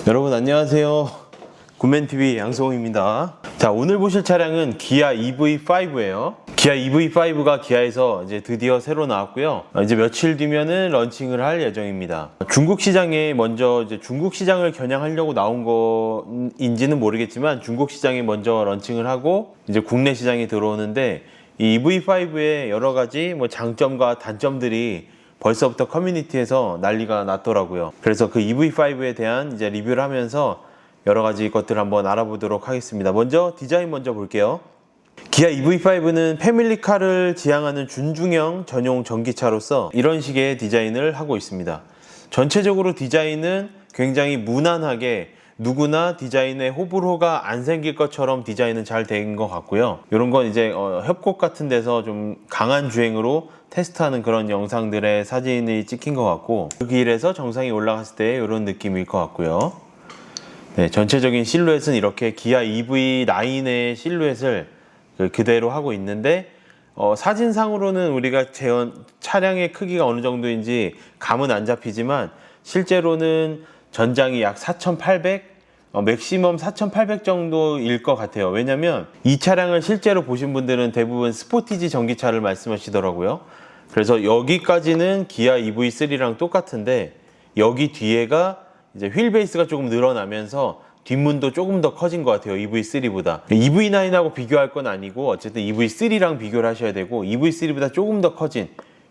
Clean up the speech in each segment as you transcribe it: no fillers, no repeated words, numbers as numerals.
여러분 안녕하세요. 굿맨TV 양성호입니다. 자, 오늘 보실 차량은 기아 EV5예요. 기아 EV5가 기아에서 이제 드디어 새로 나왔고요. 이제 며칠 뒤면은 런칭을 할 예정입니다. 중국 시장에 먼저 이제 중국 시장을 겨냥하려고 나온 거인지는 모르겠지만 중국 시장에 먼저 런칭을 하고 이제 국내 시장에 들어오는데 이 EV5의 여러 가지 장점과 단점들이 벌써부터 커뮤니티에서 난리가 났더라고요. 그래서 그 EV5에 대한 이제 리뷰를 하면서 여러 가지 것들을 한번 알아보도록 하겠습니다. 먼저 디자인 먼저 볼게요. 기아 EV5는 패밀리카를 지향하는 준중형 전용 전기차로서 이런 식의 디자인을 하고 있습니다. 전체적으로 디자인은 굉장히 무난하게 누구나 디자인에 호불호가 안 생길 것처럼 디자인은 잘 된 것 같고요. 이런 건 이제 협곡 같은 데서 좀 강한 주행으로 테스트하는 그런 영상들의 사진이 찍힌 것 같고, 그 길에서 정상에 올라갔을 때 이런 느낌일 것 같고요. 네, 전체적인 실루엣은 이렇게 기아 EV9의 실루엣을 그대로 하고 있는데 사진상으로는 우리가 차량의 크기가 어느 정도인지 감은 안 잡히지만 실제로는 전장이 약 4,800, 맥시멈 4,800 정도일 것 같아요. 왜냐면 이 차량을 실제로 보신 분들은 대부분 스포티지 전기차를 말씀하시더라고요. 그래서 여기까지는 기아 EV3랑 똑같은데 여기 뒤에가 이제 휠 베이스가 조금 늘어나면서 뒷문도 조금 더 커진 것 같아요. EV3보다. EV9하고 비교할 건 아니고 어쨌든 EV3랑 비교를 하셔야 되고, EV3보다 조금 더 커진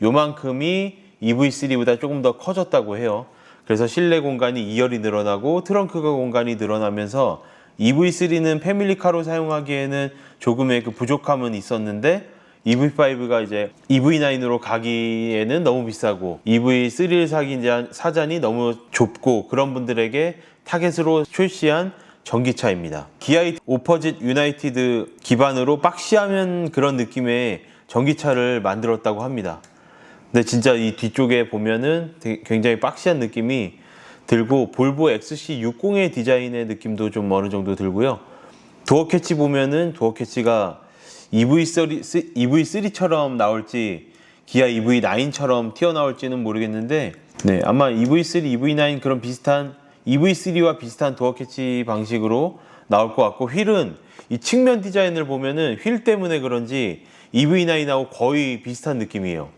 요만큼이 EV3보다 조금 더 커졌다고 해요. 그래서 실내 공간이 2열이 늘어나고 트렁크 공간이 늘어나면서 EV3는 패밀리카로 사용하기에는 조금의 그 부족함은 있었는데 EV5가 이제 EV9으로 가기에는 너무 비싸고 EV3를 사자니 너무 좁고 그런 분들에게 타겟으로 출시한 전기차입니다. 기아 오퍼짓 유나이티드 기반으로 박시하면 그런 느낌의 전기차를 만들었다고 합니다. 근데 진짜 이 뒤쪽에 보면은 굉장히 박시한 느낌이 들고 볼보 XC60의 디자인의 느낌도 좀 어느 정도 들고요. 도어 캐치 보면은 도어 캐치가 EV3처럼 나올지 기아 EV9처럼 튀어나올지는 모르겠는데, 네, 아마 EV3, EV9 그런 비슷한 EV3와 비슷한 도어 캐치 방식으로 나올 것 같고, 휠은 이 측면 디자인을 보면은 휠 때문에 그런지 EV9하고 거의 비슷한 느낌이에요.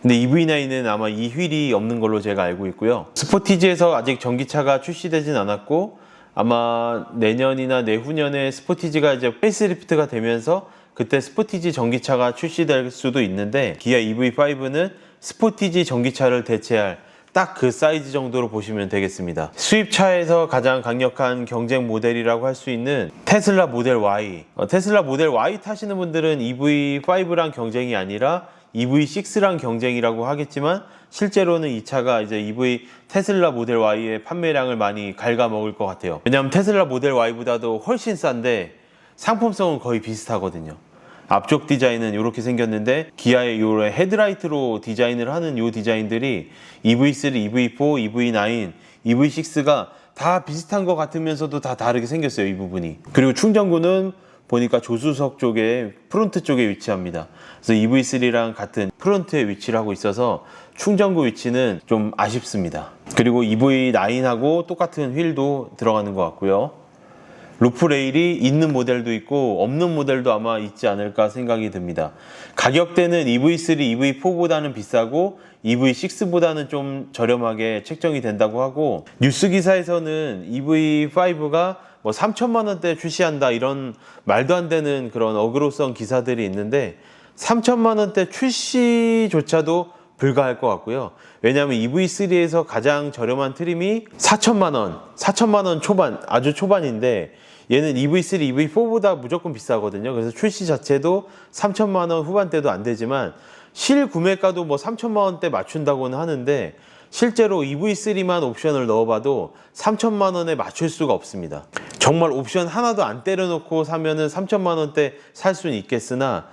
근데 EV9은 아마 이 휠이 없는 걸로 제가 알고 있고요. 스포티지에서 아직 전기차가 출시되진 않았고 아마 내년이나 내후년에 스포티지가 이제 페이스리프트가 되면서 그때 스포티지 전기차가 출시될 수도 있는데, 기아 EV5는 스포티지 전기차를 대체할 딱 그 사이즈 정도로 보시면 되겠습니다. 수입차에서 가장 강력한 경쟁 모델이라고 할 수 있는 테슬라 모델 Y. 테슬라 모델 Y 타시는 분들은 EV5랑 경쟁이 아니라 EV6랑 경쟁이라고 하겠지만 실제로는 이 차가 이제 테슬라 모델 Y의 판매량을 많이 갉아먹을 것 같아요. 왜냐하면 테슬라 모델 Y보다도 훨씬 싼데 상품성은 거의 비슷하거든요. 앞쪽 디자인은 이렇게 생겼는데 기아의 요 헤드라이트로 디자인을 하는 요 디자인들이 EV3, EV4, EV9, EV6가 다 비슷한 것 같으면서도 다 다르게 생겼어요, 이 부분이. 그리고 충전구는 보니까 조수석 쪽에 프론트 쪽에 위치합니다. 그래서 EV3랑 같은 프론트에 위치를 하고 있어서 충전구 위치는 좀 아쉽습니다. 그리고 EV9하고 똑같은 휠도 들어가는 것 같고요. 루프 레일이 있는 모델도 있고 없는 모델도 아마 있지 않을까 생각이 듭니다. 가격대는 EV3, EV4보다는 비싸고 EV6보다는 좀 저렴하게 책정이 된다고 하고, 뉴스 기사에서는 EV5가 3천만 원대 출시한다 이런 말도 안 되는 그런 어그로성 기사들이 있는데 3천만 원대 출시조차도 불가할 것 같고요. 왜냐하면 EV3에서 가장 저렴한 트림이 4천만 원 초반, 아주 초반인데 얘는 EV3, EV4보다 무조건 비싸거든요. 그래서 출시 자체도 3천만 원 후반대도 안 되지만 실구매가도 3천만 원대 맞춘다고는 하는데 실제로 EV3만 옵션을 넣어봐도 3천만 원에 맞출 수가 없습니다. 정말 옵션 하나도 안 때려놓고 사면은 3천만 원대 살 수는 있겠으나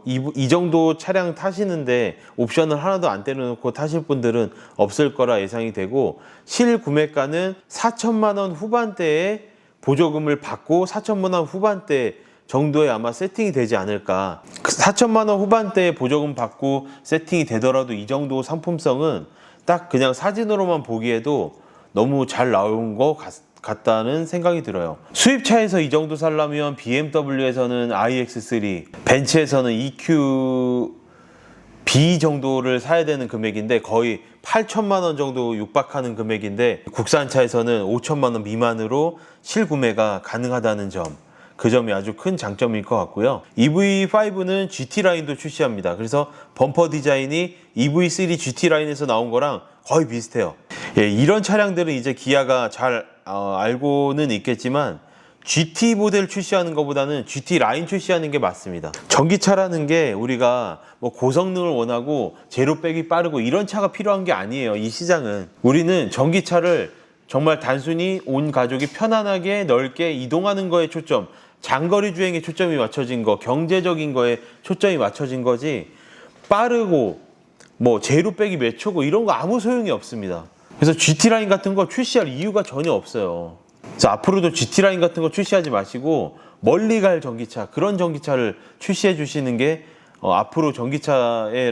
이 정도 차량 타시는데 옵션을 하나도 안 때려놓고 타실 분들은 없을 거라 예상이 되고, 실구매가는 4천만 원 후반대에 보조금을 받고 4천만 원 후반대 정도에 아마 세팅이 되지 않을까. 4천만 원 후반대에 보조금 받고 세팅이 되더라도 이 정도 상품성은 딱 그냥 사진으로만 보기에도 너무 잘 나온 것 같다는 생각이 들어요. 수입차에서 이 정도 살려면 BMW에서는 iX3, 벤츠에서는 EQB 정도를 사야 되는 금액인데 거의 8천만 원 정도 육박하는 금액인데 국산차에서는 5천만 원 미만으로 실구매가 가능하다는 점, 그 점이 아주 큰 장점일 것 같고요. EV5는 GT 라인도 출시합니다. 그래서 범퍼 디자인이 EV3 GT 라인에서 나온 거랑 거의 비슷해요. 예, 이런 차량들은 이제 기아가 잘 알고는 있겠지만 GT 모델 출시하는 것보다는 GT 라인 출시하는 게 맞습니다. 전기차라는 게 우리가 뭐 고성능을 원하고 제로백이 빠르고 이런 차가 필요한 게 아니에요. 이 시장은. 우리는 전기차를 정말 단순히 온 가족이 편안하게 넓게 이동하는 거에 초점, 장거리 주행에 초점이 맞춰진 거, 경제적인 거에 초점이 맞춰진 거지 빠르고 뭐 제로백이 몇 초고 이런 거 아무 소용이 없습니다. 그래서 GT라인 같은 거 출시할 이유가 전혀 없어요. 그래서 앞으로도 GT라인 같은 거 출시하지 마시고 멀리 갈 전기차, 그런 전기차를 출시해 주시는 게 앞으로 전기차의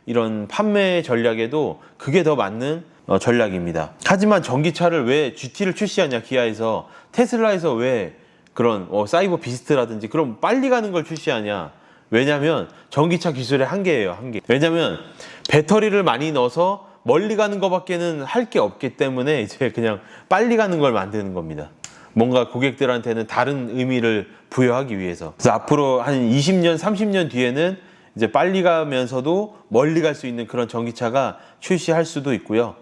이런 판매 전략에도 그게 더 맞는 전략입니다. 하지만 전기차를 왜 GT를 출시하냐, 기아에서. 테슬라에서 왜 그런 사이버 비스트라든지 그런 빨리 가는 걸 출시하냐. 왜냐면 전기차 기술의 한계예요, 한계. 왜냐면 배터리를 많이 넣어서 멀리 가는 것밖에는 할 게 없기 때문에 이제 그냥 빨리 가는 걸 만드는 겁니다. 뭔가 고객들한테는 다른 의미를 부여하기 위해서. 그래서 앞으로 한 20년, 30년 뒤에는 이제 빨리 가면서도 멀리 갈 수 있는 그런 전기차가 출시할 수도 있고요.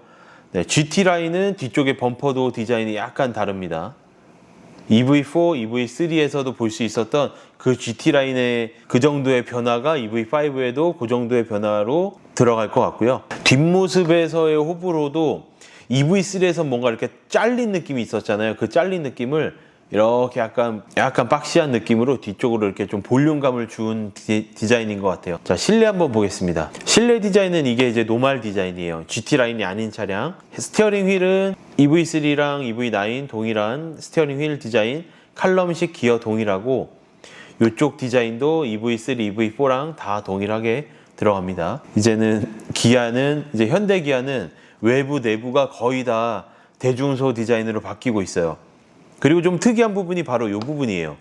네, GT 라인은 뒤쪽에 범퍼도 디자인이 약간 다릅니다. EV4, EV3에서도 볼 수 있었던 그 GT 라인의 그 정도의 변화가 EV5에도 그 정도의 변화로 들어갈 것 같고요. 뒷모습에서의 호불호도 EV3에서 뭔가 이렇게 잘린 느낌이 있었잖아요. 그 잘린 느낌을 이렇게 약간 박시한 느낌으로 뒤쪽으로 이렇게 좀 볼륨감을 준 디자인인 것 같아요. 자, 실내 한번 보겠습니다. 실내 디자인은 이게 이제 노말 디자인이에요. GT 라인이 아닌 차량. 스티어링 휠은 EV3랑 EV9 동일한 스티어링 휠 디자인, 칼럼식 기어 동일하고 이쪽 디자인도 EV3, EV4랑 다 동일하게 들어갑니다. 이제는 기아는, 이제 현대 기아는 외부 내부가 거의 다 대중소 디자인으로 바뀌고 있어요. 그리고 좀 특이한 부분이 바로 이 부분이에요.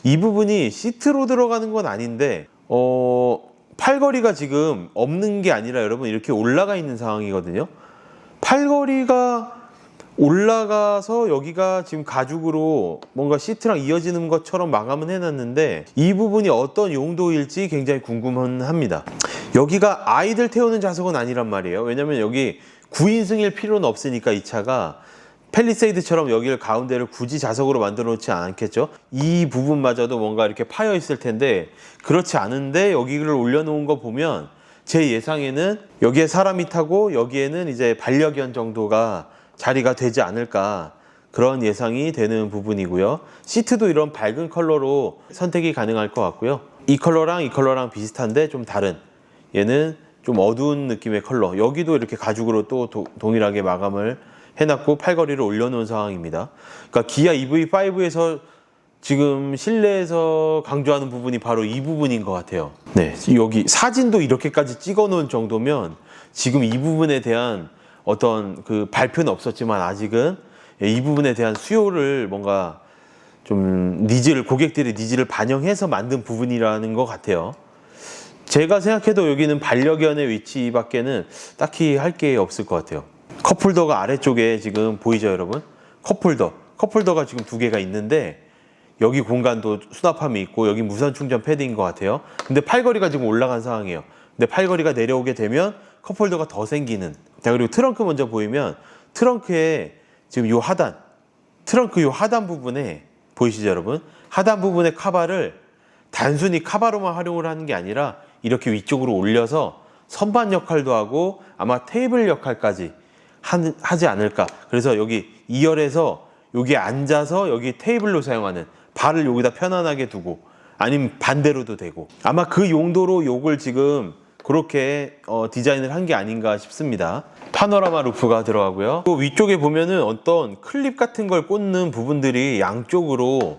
이 부분이 시트로 들어가는 건 아닌데 팔걸이가 지금 없는 게 아니라 여러분 이렇게 올라가 있는 상황이거든요. 팔걸이가 올라가서 여기가 지금 가죽으로 뭔가 시트랑 이어지는 것처럼 마감은 해놨는데 이 부분이 어떤 용도일지 굉장히 궁금합니다. 여기가 아이들 태우는 좌석은 아니란 말이에요. 왜냐면 여기 9인승일 필요는 없으니까 이 차가 팰리세이드처럼 여기를 가운데를 굳이 좌석으로 만들어 놓지 않겠죠. 이 부분마저도 뭔가 이렇게 파여 있을 텐데 그렇지 않은데 여기를 올려놓은 거 보면 제 예상에는 여기에 사람이 타고 여기에는 이제 반려견 정도가 자리가 되지 않을까, 그런 예상이 되는 부분이고요. 시트도 이런 밝은 컬러로 선택이 가능할 것 같고요. 이 컬러랑 비슷한데 좀 다른, 얘는 좀 어두운 느낌의 컬러. 여기도 이렇게 가죽으로 또 동일하게 마감을 해놨고 팔걸이를 올려놓은 상황입니다. 그러니까 기아 EV5에서 지금 실내에서 강조하는 부분이 바로 이 부분인 것 같아요. 네, 여기 사진도 이렇게까지 찍어놓은 정도면 지금 이 부분에 대한 어떤 그 발표는 없었지만 아직은 이 부분에 대한 수요를 뭔가 좀 고객들의 니즈를 반영해서 만든 부분이라는 것 같아요. 제가 생각해도 여기는 반려견의 위치밖에는 딱히 할 게 없을 것 같아요. 컵홀더가 아래쪽에 지금 보이죠, 여러분? 컵홀더가 지금 2개가 있는데 여기 공간도 수납함이 있고 여기 무선 충전 패드인 것 같아요. 근데 팔걸이가 지금 올라간 상황이에요. 근데 팔걸이가 내려오게 되면 컵홀더가 더 생기는. 자, 그리고 트렁크 먼저 보이면 트렁크에 지금 요 하단, 트렁크 요 하단 부분에 보이시죠, 여러분? 하단 부분의 카바를 단순히 카바로만 활용을 하는 게 아니라 이렇게 위쪽으로 올려서 선반 역할도 하고 아마 테이블 역할까지 하지 않을까. 그래서 여기 2열에서 여기 앉아서 여기 테이블로 사용하는, 발을 여기다 편안하게 두고 아니면 반대로도 되고, 아마 그 용도로 요걸 지금 그렇게 디자인을 한 게 아닌가 싶습니다. 파노라마 루프가 들어가고요. 또 위쪽에 보면은 어떤 클립 같은 걸 꽂는 부분들이 양쪽으로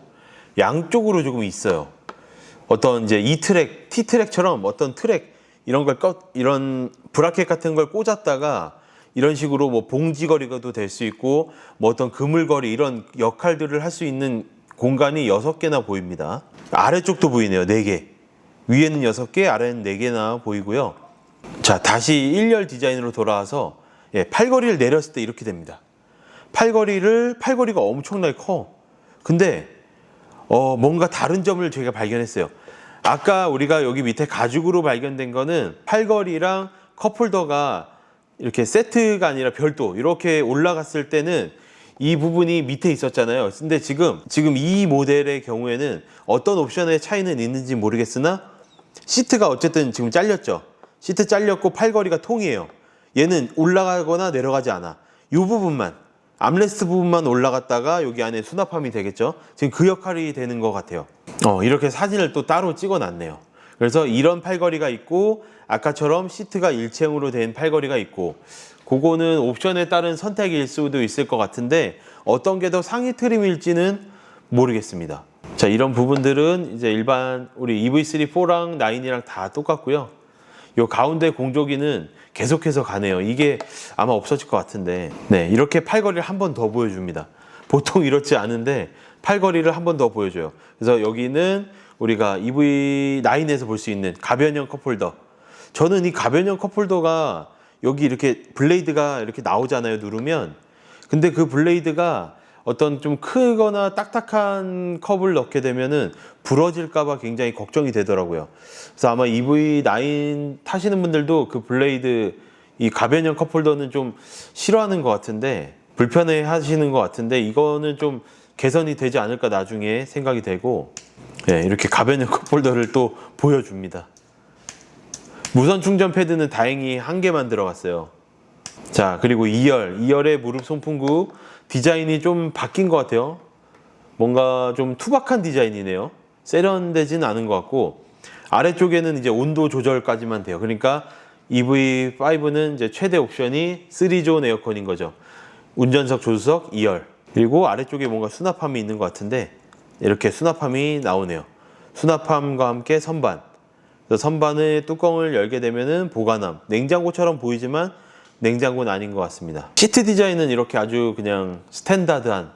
조금 있어요. 어떤 이제 E트랙, T트랙처럼 어떤 트랙 이런 브라켓 같은 걸 꽂았다가 이런 식으로 뭐 봉지거리가도 될 수 있고 뭐 어떤 그물거리 이런 역할들을 할 수 있는 공간이 6개나 보입니다. 아래쪽도 보이네요. 4개. 위에는 6개, 아래는 4개나 보이고요. 자, 다시 1열 디자인으로 돌아와서 팔걸이를 내렸을 때 이렇게 됩니다. 팔걸이가 엄청나게 커. 근데 뭔가 다른 점을 제가 발견했어요. 아까 우리가 여기 밑에 가죽으로 발견된 거는 팔걸이랑 컵홀더가 이렇게 세트가 아니라 별도 이렇게 올라갔을 때는 이 부분이 밑에 있었잖아요. 근데 지금 이 모델의 경우에는 어떤 옵션의 차이는 있는지 모르겠으나 시트가 어쨌든 지금 잘렸죠. 시트 잘렸고 팔걸이가 통이에요. 얘는 올라가거나 내려가지 않아. 이 부분만, 암레스트 부분만 올라갔다가 여기 안에 수납함이 되겠죠. 지금 그 역할이 되는 것 같아요. 이렇게 사진을 또 따로 찍어 놨네요. 그래서 이런 팔걸이가 있고 아까처럼 시트가 일체형으로 된 팔걸이가 있고, 그거는 옵션에 따른 선택일 수도 있을 것 같은데 어떤 게 더 상위 트림일지는 모르겠습니다. 자, 이런 부분들은 이제 일반 우리 EV3 4랑 9이랑 다 똑같고요. 요 가운데 공조기는 계속해서 가네요. 이게 아마 없어질 것 같은데, 네, 이렇게 팔걸이를 한 번 더 보여줍니다. 보통 이렇지 않은데 팔걸이를 한 번 더 보여줘요. 그래서 여기는 우리가 EV9에서 볼 수 있는 가변형 컵홀더. 저는 이 가변형 컵홀더가 여기 이렇게 블레이드가 이렇게 나오잖아요, 누르면. 근데 그 블레이드가 어떤 좀 크거나 딱딱한 컵을 넣게 되면은 부러질까봐 굉장히 걱정이 되더라고요. 그래서 아마 EV9 타시는 분들도 그 블레이드, 이 가변형 컵홀더는 좀 싫어하는 것 같은데, 불편해 하시는 것 같은데, 이거는 좀 개선이 되지 않을까 나중에 생각이 되고, 네, 이렇게 가변형 컵홀더를 또 보여줍니다. 무선 충전 패드는 다행히 1개만 들어갔어요. 자, 그리고 2열의 무릎 송풍구 디자인이 좀 바뀐 것 같아요. 뭔가 좀 투박한 디자인이네요. 세련되지는 않은 것 같고, 아래쪽에는 이제 온도 조절까지만 돼요. 그러니까 EV5는 이제 최대 옵션이 3존 에어컨인 거죠. 운전석, 조수석, 2열. 그리고 아래쪽에 뭔가 수납함이 있는 것 같은데, 이렇게 수납함이 나오네요. 수납함과 함께 선반. 선반의 뚜껑을 열게 되면은 보관함. 냉장고처럼 보이지만 냉장고는 아닌 것 같습니다. 시트 디자인은 이렇게 아주 그냥 스탠다드한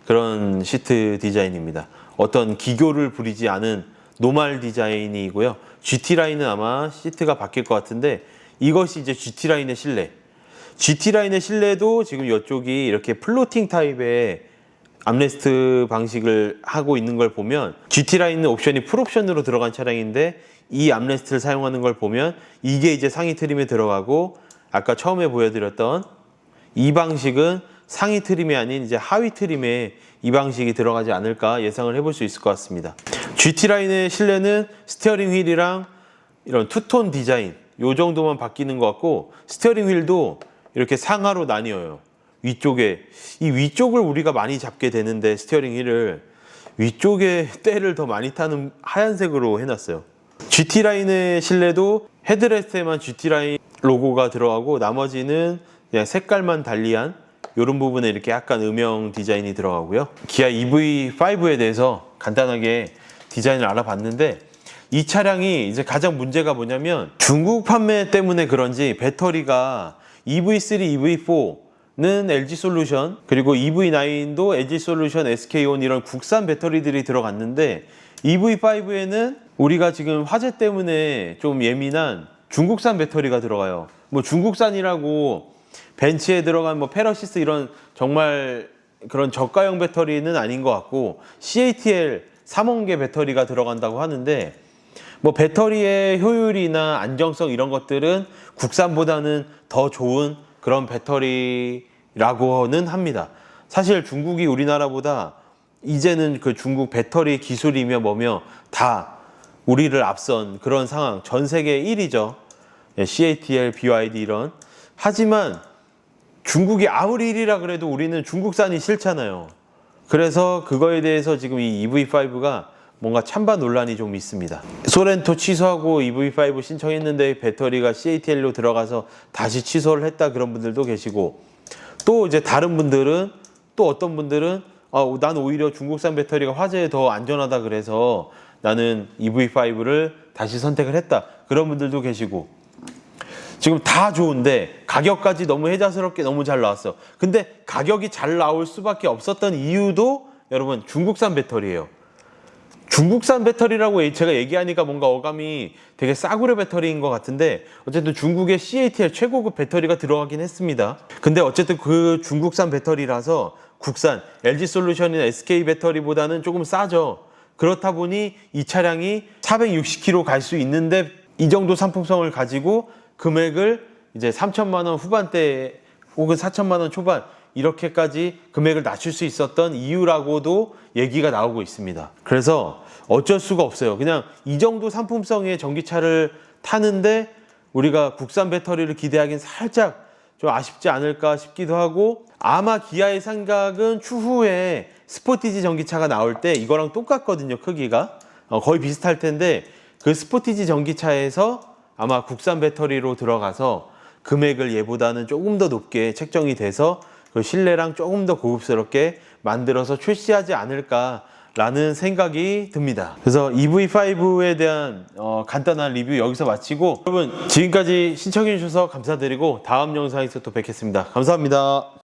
그런 시트 디자인입니다. 어떤 기교를 부리지 않은 노멀 디자인이고요. GT라인은 아마 시트가 바뀔 것 같은데, 이것이 이제 GT라인의 실내. GT라인의 실내도 지금 이쪽이 이렇게 플로팅 타입의 암레스트 방식을 하고 있는 걸 보면, GT라인은 옵션이 풀옵션으로 들어간 차량인데 이 암레스트를 사용하는 걸 보면 이게 이제 상위 트림에 들어가고, 아까 처음에 보여드렸던 이 방식은 상위 트림이 아닌 이제 하위 트림에 이 방식이 들어가지 않을까 예상을 해볼 수 있을 것 같습니다. GT라인의 실내는 스티어링 휠이랑 이런 투톤 디자인 요 정도만 바뀌는 것 같고, 스티어링 휠도 이렇게 상하로 나뉘어요. 위쪽에, 이 위쪽을 우리가 많이 잡게 되는데 스티어링 휠을 위쪽에 때를 더 많이 타는 하얀색으로 해놨어요. GT라인의 실내도 헤드레스트에만 GT라인 로고가 들어가고 나머지는 그냥 색깔만 달리한 이런 부분에 이렇게 약간 음영 디자인이 들어가고요. 기아 EV5에 대해서 간단하게 디자인을 알아봤는데, 이 차량이 이제 가장 문제가 뭐냐면 중국 판매 때문에 그런지 배터리가 EV3, EV4는 LG솔루션, 그리고 EV9도 LG솔루션, SK온 이런 국산 배터리들이 들어갔는데, EV5에는 우리가 지금 화재 때문에 좀 예민한 중국산 배터리가 들어가요. 뭐 중국산이라고 벤츠에 들어간 뭐 페러시스 이런 정말 그런 저가형 배터리는 아닌 것 같고, CATL 3원계 배터리가 들어간다고 하는데, 뭐 배터리의 효율이나 안정성 이런 것들은 국산보다는 더 좋은 그런 배터리라고는 합니다. 사실 중국이 우리나라보다 이제는 그 중국 배터리 기술이며 뭐며 다 우리를 앞선 그런 상황, 전 세계 1위죠. CATL, BYD 이런. 하지만 중국이 아무리 1위라 그래도 우리는 중국산이 싫잖아요. 그래서 그거에 대해서 지금 이 EV5가 뭔가 찬반 논란이 좀 있습니다. 소렌토 취소하고 EV5 신청했는데 배터리가 CATL로 들어가서 다시 취소를 했다, 그런 분들도 계시고, 또 이제 다른 분들은, 또 어떤 분들은 난 오히려 중국산 배터리가 화재에 더 안전하다 그래서 나는 EV5를 다시 선택을 했다, 그런 분들도 계시고. 지금 다 좋은데 가격까지 너무 혜자스럽게 너무 잘 나왔어. 근데 가격이 잘 나올 수밖에 없었던 이유도 여러분 중국산 배터리예요. 중국산 배터리라고 제가 얘기하니까 뭔가 어감이 되게 싸구려 배터리인 것 같은데 어쨌든 중국의 CATL 최고급 배터리가 들어가긴 했습니다. 근데 어쨌든 그 중국산 배터리라서 국산 LG솔루션이나 SK 배터리보다는 조금 싸죠. 그렇다 보니 이 차량이 460km 갈 수 있는데 이 정도 상품성을 가지고 금액을 이제 3천만 원 후반대 혹은 4천만 원 초반 이렇게까지 금액을 낮출 수 있었던 이유라고도 얘기가 나오고 있습니다. 그래서 어쩔 수가 없어요. 그냥 이 정도 상품성의 전기차를 타는데 우리가 국산 배터리를 기대하기는 살짝 좀 아쉽지 않을까 싶기도 하고, 아마 기아의 생각은 추후에 스포티지 전기차가 나올 때 이거랑 똑같거든요. 크기가 거의 비슷할 텐데 그 스포티지 전기차에서 아마 국산 배터리로 들어가서 금액을 얘보다는 조금 더 높게 책정이 돼서 그 실내랑 조금 더 고급스럽게 만들어서 출시하지 않을까라는 생각이 듭니다. 그래서 EV5에 대한 간단한 리뷰 여기서 마치고, 여러분 지금까지 시청해 주셔서 감사드리고 다음 영상에서 또 뵙겠습니다. 감사합니다.